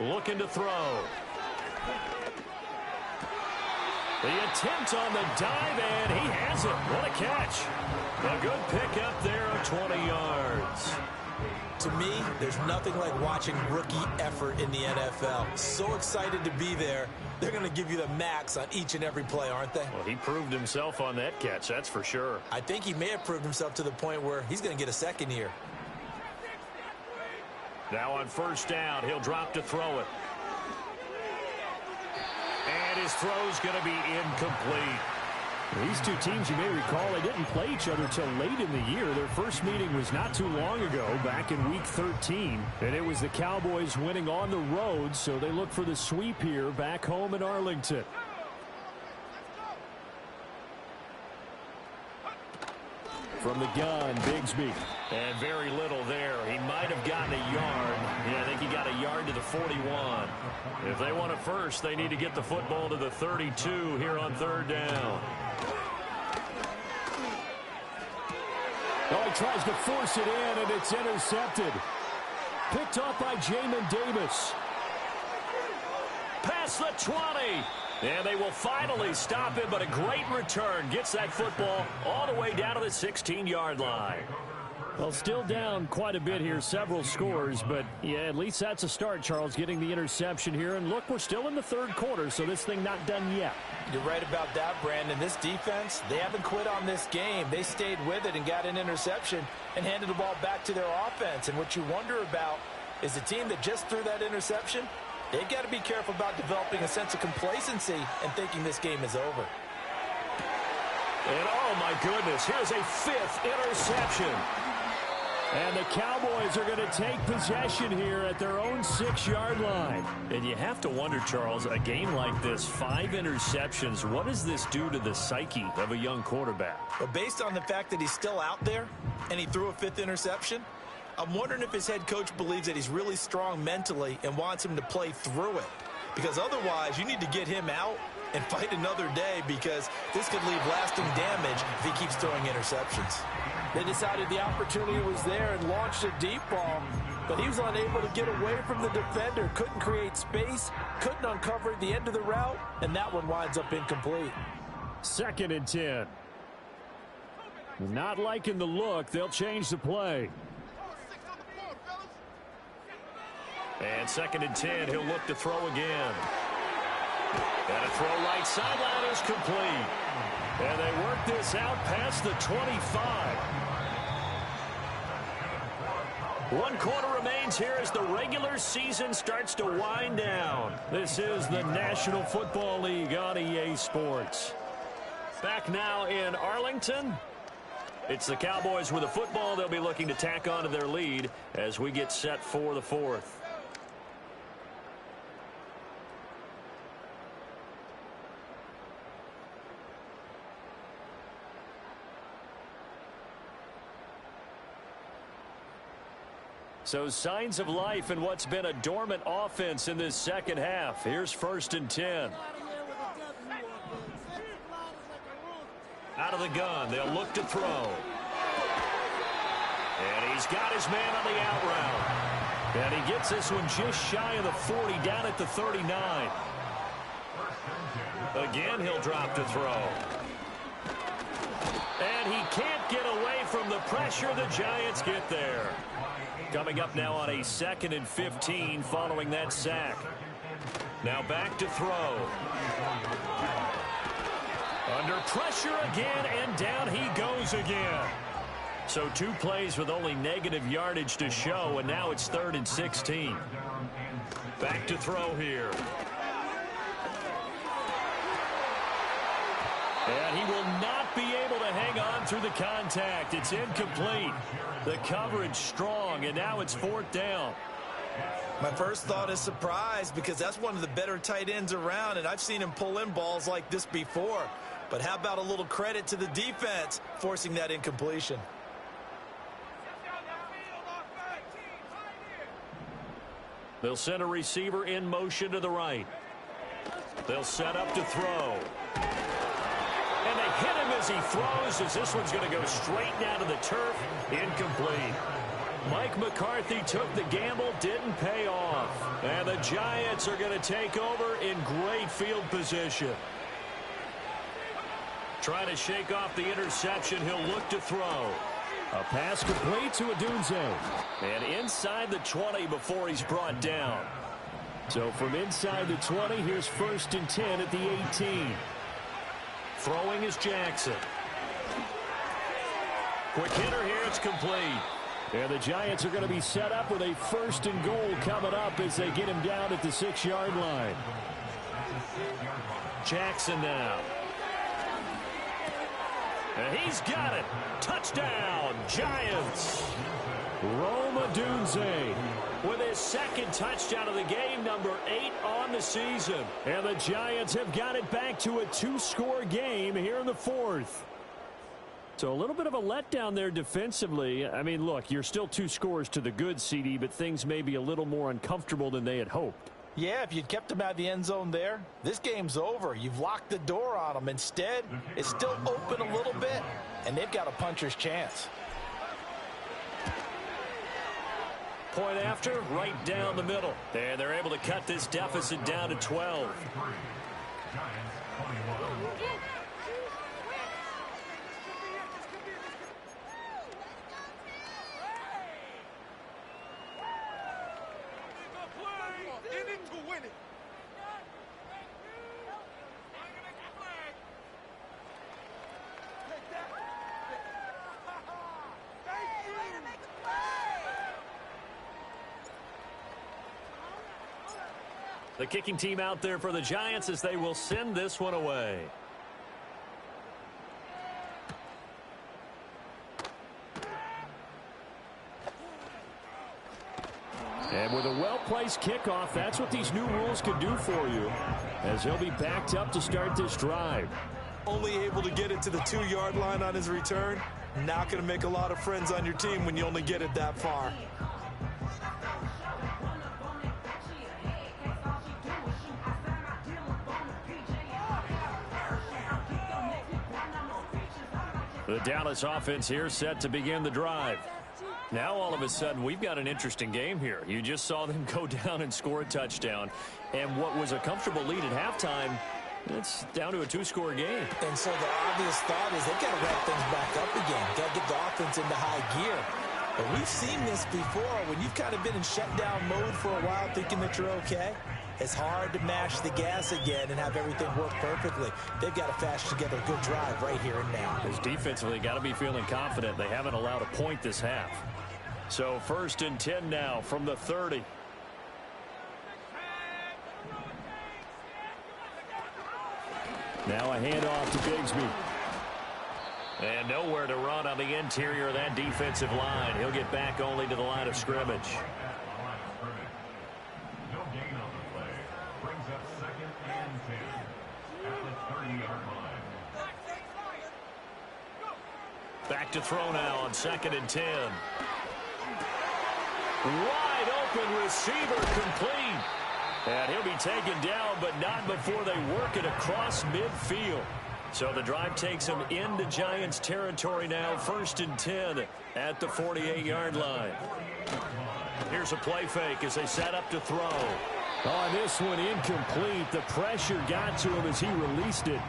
Speaker 1: Looking to throw. The attempt on the dive, and he has it. What a catch. A good pickup there of 20 yards.
Speaker 3: To me, there's nothing like watching rookie effort in the NFL. So excited to be there. They're going to give you the max on each and every play, aren't they?
Speaker 1: Well, he proved himself on that catch, that's for sure.
Speaker 3: I think he may have proved himself to the point where he's going to get a second here.
Speaker 1: Now on 1st down, he'll drop to throw it. And his throw's going to be incomplete.
Speaker 2: These two teams, you may recall, they didn't play each other till late in the year. Their first meeting was not too long ago, back in Week 13. And it was the Cowboys winning on the road, so they look for the sweep here back home in Arlington. From the gun, Bigsby.
Speaker 1: And very little there. He might have gotten a yard. Yeah, I think he got a yard to the 41. If they want it first, they need to get the football to the 32 here on 3rd down.
Speaker 2: Oh, he tries to force it in, and it's intercepted. Picked off by Jamin Davis.
Speaker 1: Past the 20. And they will finally stop him, but a great return. Gets that football all the way down to the 16-yard line.
Speaker 2: Well, still down quite a bit here, several scores, but yeah, at least that's a start, Charles, getting the interception here. And look, we're still in the third quarter, so this thing not done yet.
Speaker 3: You're right about that, Brandon. This defense, they haven't quit on this game. They stayed with it and got an interception and handed the ball back to their offense. And what you wonder about is the team that just threw that interception, they've got to be careful about developing a sense of complacency and thinking this game is over.
Speaker 1: And oh my goodness, here's a 5th interception. And the Cowboys are going to take possession here at their own 6-yard line.
Speaker 2: And you have to wonder, Charles, a game like this, 5 interceptions, what does this do to the psyche of a young quarterback?
Speaker 3: But based on the fact that he's still out there and he threw a 5th interception, I'm wondering if his head coach believes that he's really strong mentally and wants him to play through it. Because otherwise, you need to get him out and fight another day, because this could leave lasting damage if he keeps throwing interceptions.
Speaker 4: They decided the opportunity was there and launched a deep ball, but he was unable to get away from the defender, couldn't create space, couldn't uncover the end of the route, and that one winds up incomplete.
Speaker 1: 2nd and 10. Not liking the look. They'll change the play.
Speaker 2: And 2nd and 10, he'll look to throw again. And a throw right sideline is complete.
Speaker 1: And they work this out past the 25.
Speaker 2: 1 quarter remains here as the regular season starts to wind down.
Speaker 1: This is the National Football League on EA Sports.
Speaker 2: Back now in Arlington. It's the Cowboys with the football. They'll be looking to tack on to their lead as we get set for the 4th.
Speaker 1: So signs of life in what's been a dormant offense in this second half. Here's 1st and 10.
Speaker 2: Out of the gun, they'll look to throw. And he's got his man on the out route.
Speaker 1: And he gets this one just shy of the 40, down at the 39.
Speaker 2: Again, he'll drop to throw.
Speaker 1: And he can't get away from the pressure. The Giants get there.
Speaker 2: Coming up now on a 2nd and 15 following that sack. Now back to throw.
Speaker 1: Under pressure again, and down he goes again.
Speaker 2: So 2 plays with only negative yardage to show, and now it's 3rd and 16. Back to throw here.
Speaker 1: And he will not be able to hang on through the contact. It's incomplete. The coverage strong, and now it's 4th down.
Speaker 3: My first thought is surprise, because that's one of the better tight ends around, and I've seen him pull in balls like this before. But how about a little credit to the defense forcing that incompletion?
Speaker 2: They'll send a receiver in motion to the right. They'll set up to throw.
Speaker 1: And they hit him as he throws, as this one's going to go straight down to the turf. Incomplete. Mike McCarthy took the gamble, didn't pay off. And the Giants are going to take over in great field position.
Speaker 2: Trying to shake off the interception, he'll look to throw.
Speaker 1: A pass complete to Odunze. And inside the 20 before he's brought down. So from inside the 20, here's 1st and 10 at the 18.
Speaker 2: Throwing is Jackson. Quick hitter here, it's complete.
Speaker 1: And the Giants are going to be set up with a 1st and goal coming up as they get him down at the 6-yard line.
Speaker 2: Jackson now.
Speaker 1: And he's got it. Touchdown, Giants. Rome Odunze with his 2nd touchdown of the game, number 8 on the season. And the Giants have got it back to a 2-score game here in the 4th. So a little bit of a letdown there defensively. I mean, look, you're still 2 scores to the good, CD, but things may be a little more uncomfortable than they had hoped.
Speaker 3: Yeah, if you'd kept him out of the end zone there, this game's over. You've locked the door on him. Instead, it's still open a little bit, and they've got a puncher's chance.
Speaker 2: Point after, right down the middle. And they're able to cut this deficit down to 12. The kicking team out there for the Giants as they will send this one away.
Speaker 1: And with a well-placed kickoff, that's what these new rules can do for you, as he'll be backed up to start this drive.
Speaker 4: Only able to get it to the 2-yard line on his return. Not going to make a lot of friends on your team when you only get it that far.
Speaker 1: The Dallas offense here set to begin the drive. Now all of a sudden we've got an interesting game here. You just saw them go down and score a touchdown. And what was a comfortable lead at halftime, it's down to a 2-score game.
Speaker 3: And so the obvious thought is they've got to ramp things back up again. Got to get the offense into high gear. But we've seen this before when you've kind of been in shutdown mode for a while thinking that you're okay. It's hard to mash the gas again and have everything work perfectly. They've got to fashion together a good drive right here and now.
Speaker 1: Because defensively, got to be feeling confident. They haven't allowed a point this half. So 1st and 10 now from the 30. Now a handoff to Bigsby. And nowhere to run on the interior of that defensive line. He'll get back only to the line of scrimmage.
Speaker 5: No gain on the play. Brings up 2nd and 10 at the 30-yard line.
Speaker 1: Back to throw now on 2nd and 10. Wide open receiver complete. And he'll be taken down, but not before they work it across midfield. So the drive takes them into Giants territory now. 1st and 10 at the 48-yard line. Here's a play fake as they set up to throw. On this one, incomplete. The pressure got to him as he released it.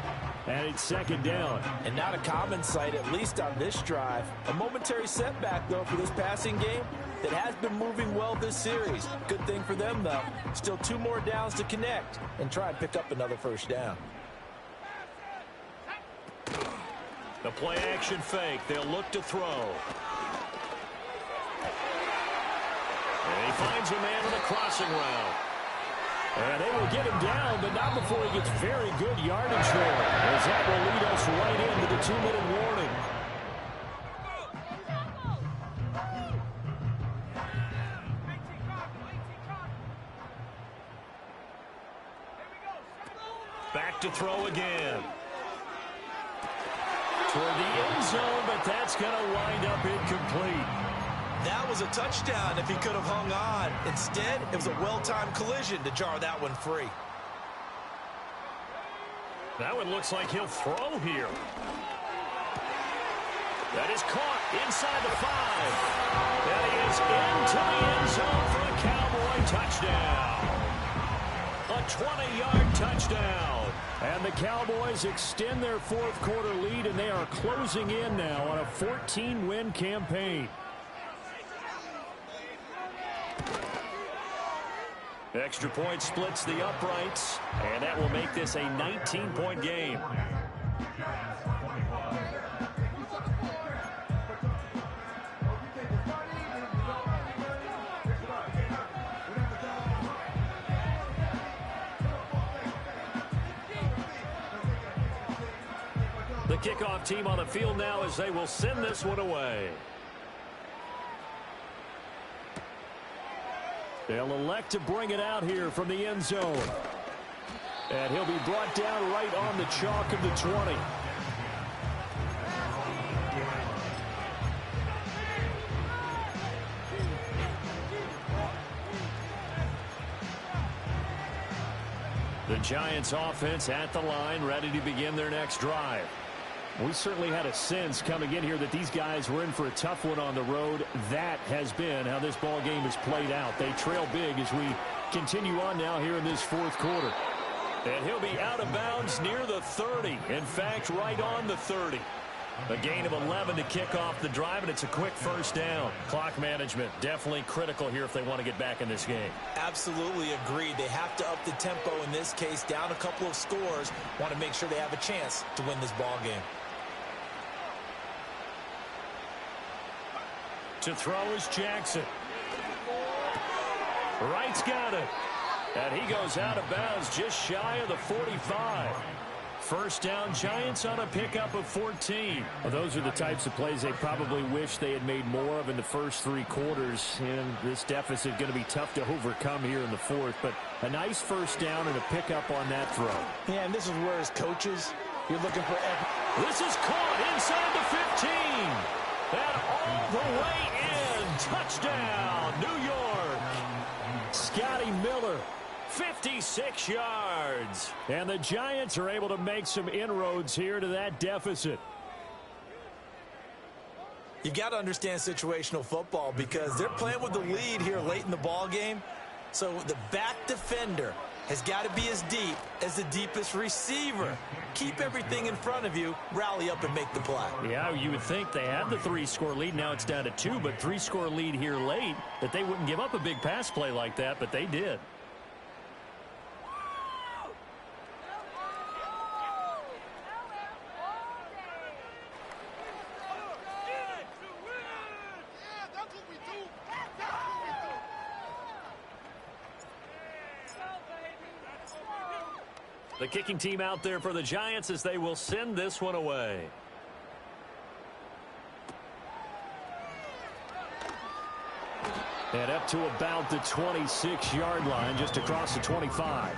Speaker 1: And it's 2nd down.
Speaker 4: And not a common sight, at least on this drive. A momentary setback, though, for this passing game that has been moving well this series. Good thing for them, though. Still 2 more downs to connect and try and pick up another 1st down.
Speaker 1: The play action fake. They'll look to throw. And he finds a man in the crossing route. And they will get him down, but not before he gets very good yardage there. As that will lead us right into the 2-minute warning. Back to throw again. Toward the end zone, but that's going to wind up incomplete.
Speaker 4: That was a touchdown if he could have hung on. Instead, it was a well-timed collision to jar that one free.
Speaker 1: That one looks like he'll throw here. That is caught inside the 5. That is into the end zone for a Cowboy touchdown. A 20-yard touchdown. And the Cowboys extend their 4th quarter lead, and they are closing in now on a 14-win campaign. Extra point splits the uprights, and that will make this a 19-point game. The kickoff team on the field now as they will send this one away. They'll elect to bring it out here from the end zone. And he'll be brought down right on the chalk of the 20. The Giants offense at the line, ready to begin their next drive. We certainly had a sense coming in here that these guys were in for a tough one on the road. That has been how this ball game has played out. They trail big as we continue on now here in this 4th quarter. And he'll be out of bounds near the 30. In fact, right on the 30. A gain of 11 to kick off the drive, and it's a quick 1st down. Clock management definitely critical here if they want to get back in this game.
Speaker 3: Absolutely agreed. They have to up the tempo in this case, down a couple of scores. Want to make sure they have a chance to win this ball game.
Speaker 1: To throw is Jackson. Wright's got it. And he goes out of bounds just shy of the 45. First down, Giants on a pickup of 14.
Speaker 2: Well, those are the types of plays they probably wish they had made more of in the first 3 quarters. And this deficit going to be tough to overcome here in the fourth. But a nice first down and a pickup on that throw.
Speaker 4: Yeah, and this is where as coaches, you're looking for
Speaker 1: This is caught inside the 15. And all the way in. Touchdown, New York. Scotty Miller. 56 yards.
Speaker 2: And the Giants are able to make some inroads here to that deficit.
Speaker 3: You got to understand situational football because they're playing with the lead here late in the ball game. So the back defender has got to be as deep as the deepest receiver. Keep everything in front of you, rally up and make the play.
Speaker 1: Yeah, you would think they had the 3-score lead. Now it's down to 2, but 3-score lead here late, that they wouldn't give up a big pass play like that, but they did. The kicking team out there for the Giants as they will send this one away.
Speaker 2: And up to about the 26-yard line, just across the 25.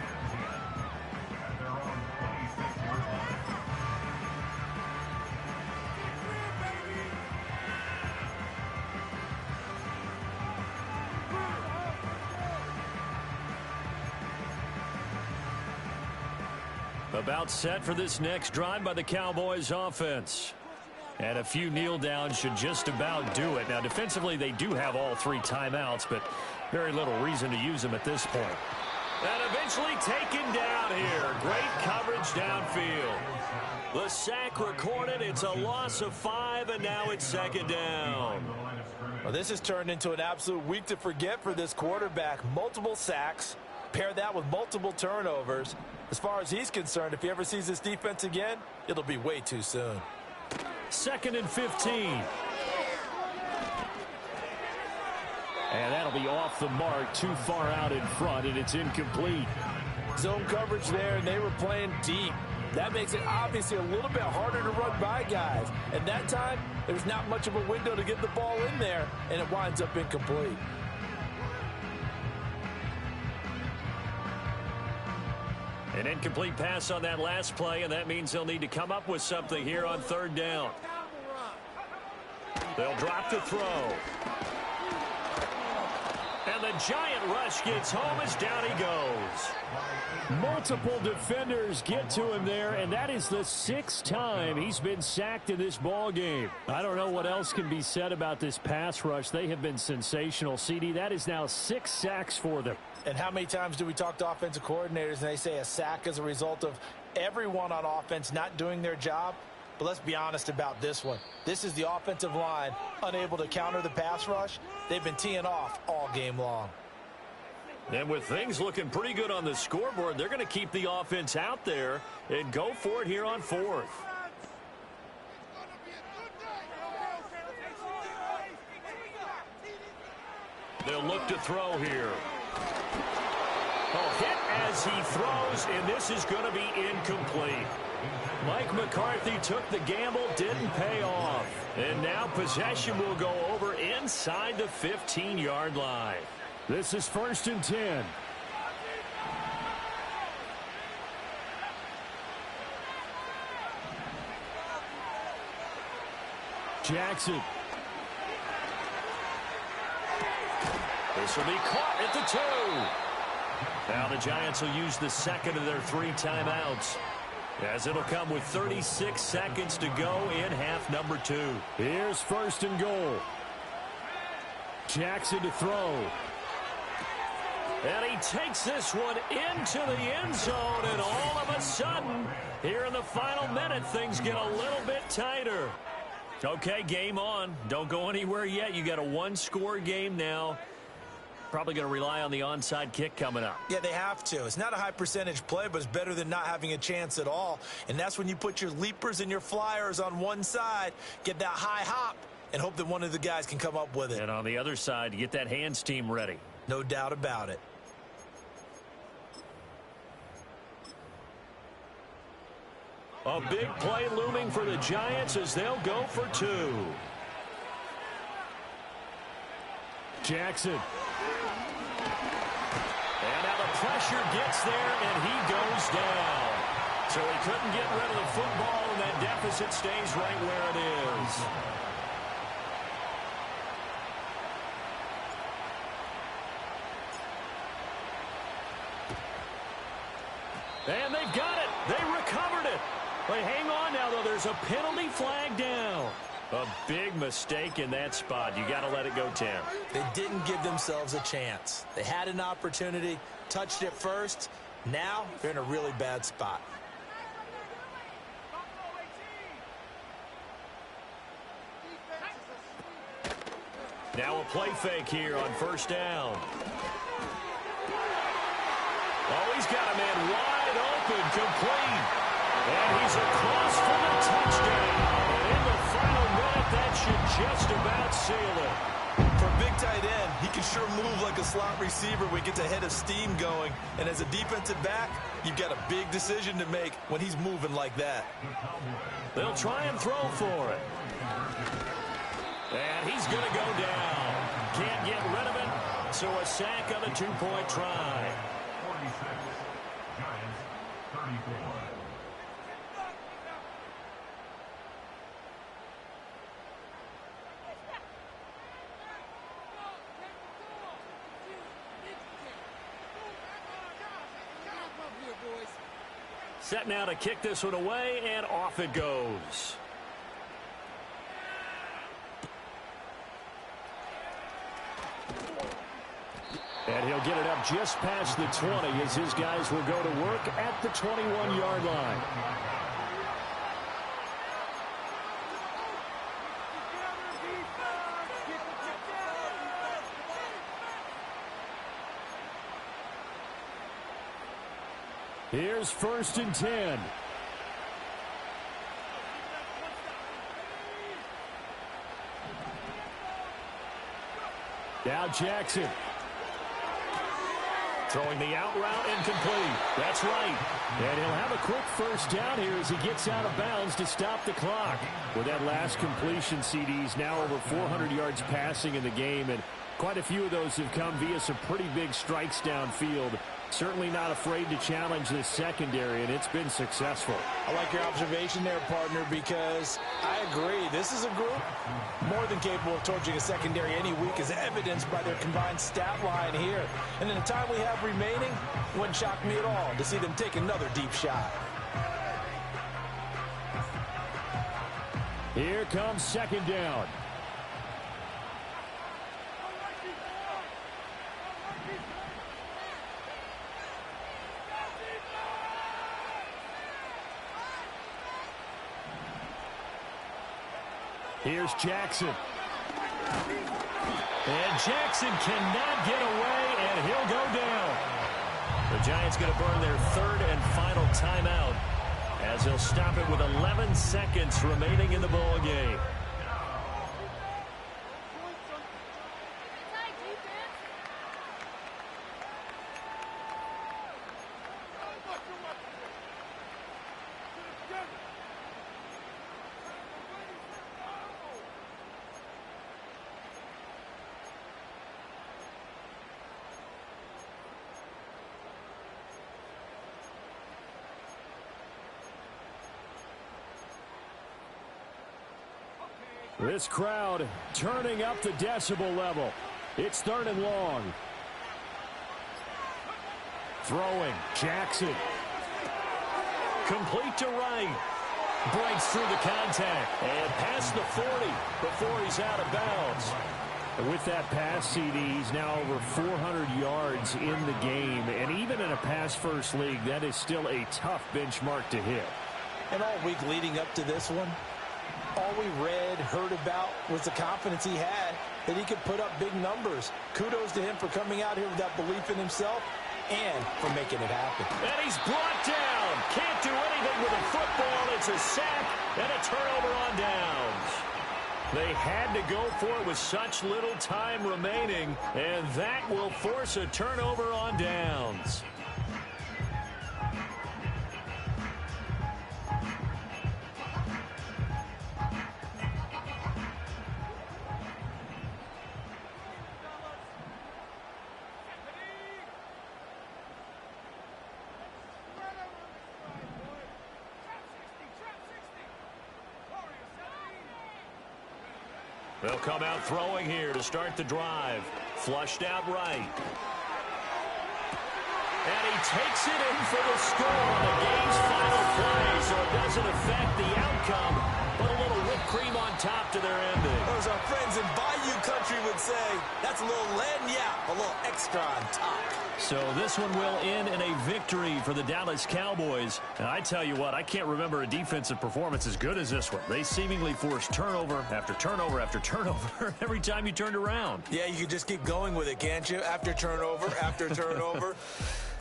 Speaker 1: About set for this next drive by the Cowboys offense. And a few kneel downs should just about do it. Now, defensively, they do have all 3 timeouts, but very little reason to use them at this point. And eventually taken down here. Great coverage downfield. The sack recorded. It's a loss of 5, and now it's second down.
Speaker 4: Well, this has turned into an absolute week to forget for this quarterback. Multiple sacks. Pair that with multiple turnovers. As far as he's concerned, if he ever sees this defense again, it'll be way too soon.
Speaker 1: 2nd and 15.
Speaker 2: And that'll be off the mark, too far out in front, and it's incomplete.
Speaker 4: Zone coverage there, and they were playing deep. That makes it obviously a little bit harder to run by guys. And that time, there's not much of a window to get the ball in there, and it winds up incomplete.
Speaker 1: An incomplete pass on that last play, and that means they'll need to come up with something here on 3rd down. They'll drop the throw. And the giant rush gets home as down he goes.
Speaker 2: Multiple defenders get to him there, and that is the 6th time he's been sacked in this ball game. I don't know what else can be said about this pass rush. They have been sensational. CD, that is now 6 sacks for them.
Speaker 4: And how many times do we talk to offensive coordinators and they say a sack is a result of everyone on offense not doing their job? But let's be honest about this one. This is the offensive line unable to counter the pass rush. They've been teeing off all game long.
Speaker 1: And with things looking pretty good on the scoreboard, they're going to keep the offense out there and go for it here on 4th. They'll look to throw here. Oh, hit as he throws, and this is going to be incomplete. Mike McCarthy took the gamble, didn't pay off. And now possession will go over inside the 15-yard line.
Speaker 2: This is 1st and 10. Jackson.
Speaker 1: This will be caught at the 2. Now the Giants will use the 2nd of their 3 timeouts, as it'll come with 36 seconds to go in half number 2.
Speaker 2: Here's 1st and goal. Jackson to throw.
Speaker 1: And he takes this one into the end zone, and all of a sudden, here in the final minute, things get a little bit tighter. Okay, game on. Don't go anywhere yet. You got a 1-score game now. Probably going to rely on the onside kick coming up.
Speaker 3: Yeah, they have to. It's not a high percentage play, but it's better than not having a chance at all. And that's when you put your leapers and your flyers on one side, get that high hop, and hope that one of the guys can come up with it.
Speaker 1: And on the other side, get that hands team ready.
Speaker 3: No doubt about it.
Speaker 1: A big play looming for the Giants as they'll go for 2. Jackson. And now the pressure gets there, and he goes down. So he couldn't get rid of the football, and that deficit stays right where it is. And they've got it. They recovered it. But hang on now, though. There's a penalty flag down. A big mistake in that spot. You got to let it go, Tim.
Speaker 3: They didn't give themselves a chance. They had an opportunity, touched it first. Now they're in a really bad spot.
Speaker 1: Now a play fake here on first down. Oh, he's got a man wide open, complete. And he's across for the touchdown. And in the final minute, that should just about seal it.
Speaker 4: For a big tight end, he can sure move like a slot receiver when he gets a head of steam going. And as a defensive back, you've got a big decision to make when he's moving like that.
Speaker 1: They'll try and throw for it. And he's going to go down. Can't get rid of it. So a sack on a 2-point try.
Speaker 5: 46. Giants 34.
Speaker 1: Set now to kick this one away, and off it goes. And he'll get it up just past the 20 as his guys will go to work at the 21-yard line. Here's 1st and 10. Now Jackson. Throwing the out route incomplete. That's right. And he'll have a quick first down here as he gets out of bounds to stop the clock. With that last completion, CD's now over 400 yards passing in the game, and quite a few of those have come via some pretty big strikes downfield. Certainly not afraid to challenge this secondary, and it's been successful.
Speaker 4: I like your observation there, partner, because I agree. This is a group more than capable of torching a secondary any week, as evidenced by their combined stat line here. And in the time we have remaining, it wouldn't shock me at all to see them take another deep shot.
Speaker 1: Here comes 2nd down. Here's Jackson. And Jackson cannot get away, and he'll go down. The Giants going to burn their 3rd and final timeout as they'll stop it with 11 seconds remaining in the ball game. This crowd turning up the decibel level. It's 3rd and long. Throwing, Jackson. Complete to right. Breaks through the contact. And past the 40 before he's out of bounds. And with that pass, CD, he's now over 400 yards in the game. And even in a pass-first league, that is still a tough benchmark to hit.
Speaker 4: And all week leading up to this one, all we read, heard about was the confidence he had that he could put up big numbers. Kudos to him for coming out here with that belief in himself and for making it happen.
Speaker 1: And he's brought down. Can't do anything with a football. It's a sack and a turnover on downs. They had to go for it with such little time remaining, and that will force a turnover on downs. They'll come out throwing here to start the drive. Flushed out right. And he takes it in for the score on the game's final play, so it doesn't affect the outcome, but a little whipped cream on top to their ending.
Speaker 3: As our friends in Bayou Country would say, that's a little lagniappe, a little extra on top.
Speaker 1: So this one will end in a victory for the Dallas Cowboys. And I tell you what, I can't remember a defensive performance as good as this one. They seemingly forced turnover after turnover after turnover every time you turned around.
Speaker 3: Yeah, you can just keep going with it, can't you? After turnover, after turnover.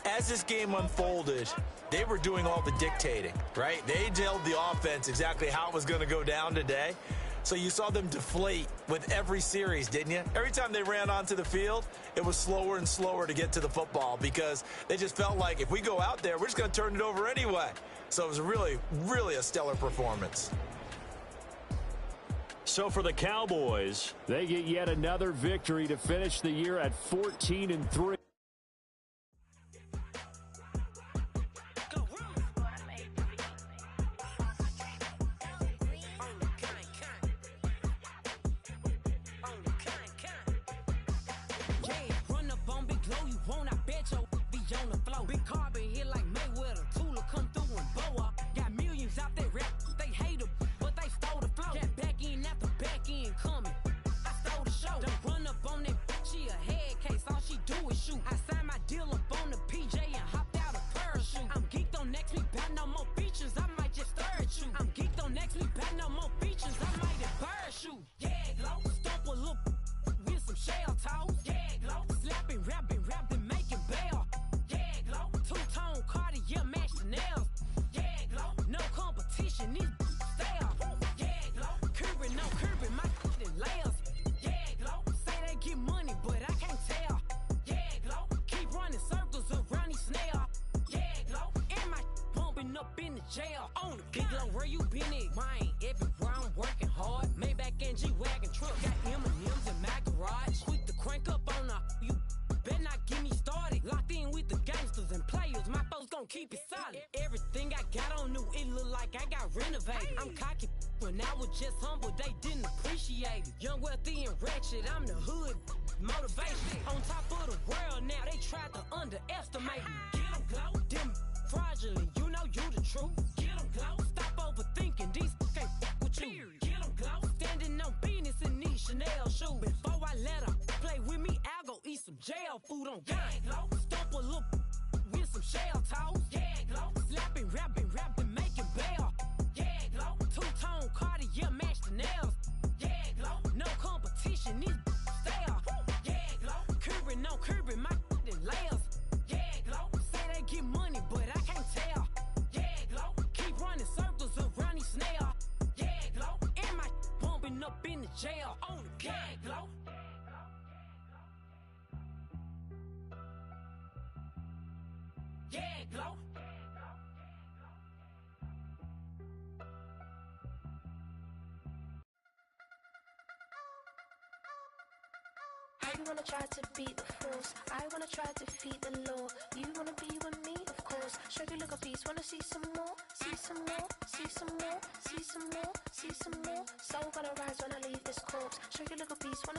Speaker 3: As this game unfolded, they were doing all the dictating, right? They told the offense exactly how it was going to go down today. So you saw them deflate with every series, didn't you? Every time they ran onto the field, it was slower and slower to get to the football because they just felt like if we go out there, we're just going to turn it over anyway. So it was really, really a stellar performance.
Speaker 1: So for the Cowboys, they get yet another victory to finish the year at 14-3.
Speaker 6: Keep it solid. Everything I got on new, it look like I got renovated. I'm cocky when I was just humble, they didn't appreciate it. Young, wealthy, and ratchet, I'm the hood motivation. On top of the world now, they tried to underestimate me. Get them glow, them fraudulent, you know you the truth. Get them glow, stop overthinking, these can't with you. Get them glow, standing on business in these Chanel shoes. Before I let her play with me, I'll go eat some jail food on gang. Stomp a little with some shell toes. Yeah, glow. Slapping, rapping, making bail. Yeah, glow. Two-tone Cartier match the nails. Yeah, glow. No competition, these stale. Yeah, glow. Curbing, no curbing, my layers. Yeah, glow. Say they get money, but I can't tell. Yeah, glow. Keep running circles around these snails. Yeah, glow. And my bumping up in the jail on the gang, glow. Yeah, glow.
Speaker 7: I wanna try to beat the force. I wanna try to defeat the law. You wanna be with me, of course. Show you look a piece. Wanna see some more? See some more? See some more? See some more? See some more? Soul gonna rise when I leave this corpse. Show you look a piece. Wanna